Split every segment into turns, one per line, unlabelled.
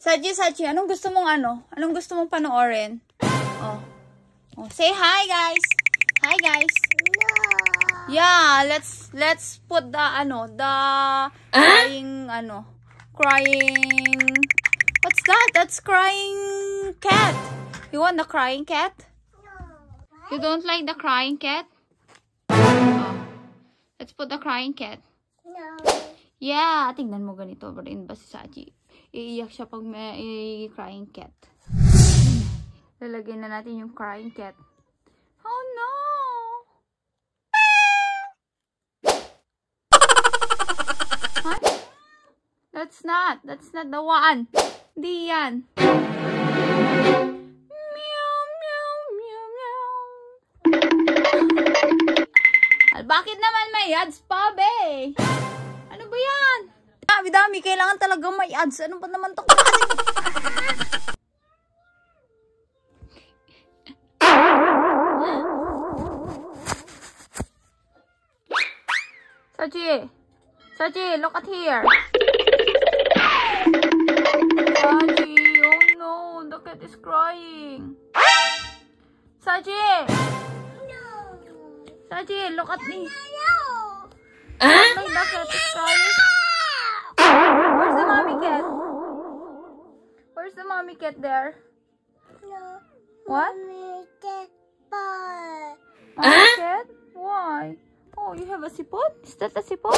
Saji, anong gusto mong Anong gusto mong panoorin? Oh. Oh, say hi, guys. Hi, guys.
No.
Yeah, let's put the crying crying. What's that? That's crying cat. You want the crying cat?
No.
You don't like the crying cat? Oh. Let's put the crying cat.
No.
Yeah, tingnan mo ganito pa rin ba si Saji? Iiyak siya pag may crying cat. Lalagyan na natin yung crying cat. Oh no! Huh? That's not the one. Di yan. Meow, meow, meow, meow. Bakit naman may ads pa, be? Ano ba yan? Dami, kailangan talaga may ads. Ano ba naman to? Saji, look at here. Saji, oh no, the cat is crying. Saji, look at me. Like the cat is crying. Where's the mommy cat? Where's the mommy cat there?
No.
What?
Mommy cat ball.
Mommy cat? Why? Oh, you have a sipon? Is that a sipon?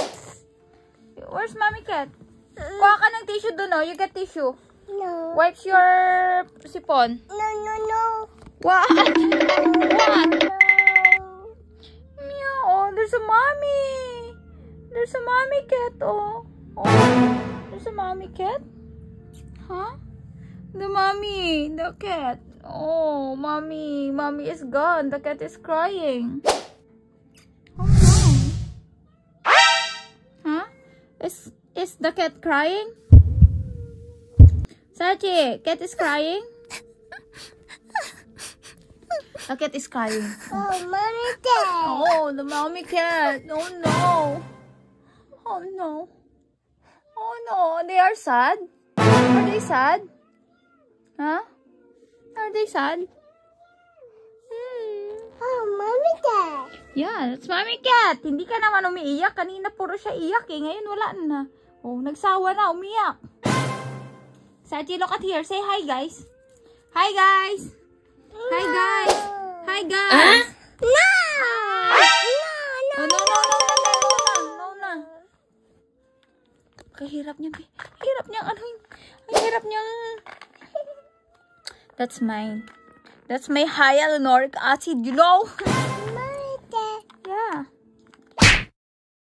Where's mommy cat? Kuha ka ng tissue dun, oh. You get tissue.
No.
Wipes your sipon.
No.
What? What?
No.
Meow. Oh, there's a mommy. There's a mommy cat, oh. Oh, there's a mommy cat? Huh? The cat. Oh, mommy is gone. The cat is crying. Oh no. Huh? Is the cat crying? Saji, cat is crying? The cat is crying.
Oh, mommy cat.
Oh, the mommy cat. Oh no. Oh no. Oh no, they are sad? Are they sad? Huh? Are they sad?
Oh, mommy cat.
Yeah, that's mommy cat. Hindi ka naman umiiyak. Kanina puro siya iyak eh. Ngayon wala na. Oh, nagsawa na. Umiyak. Saji, look at here. Say hi, guys. Hi, guys. Hi, guys. Hi, guys.
No.
Oh, no. Kahirap niya. Hirap niyang Ang hirap niyang. That's my hyaluronic acid, you know?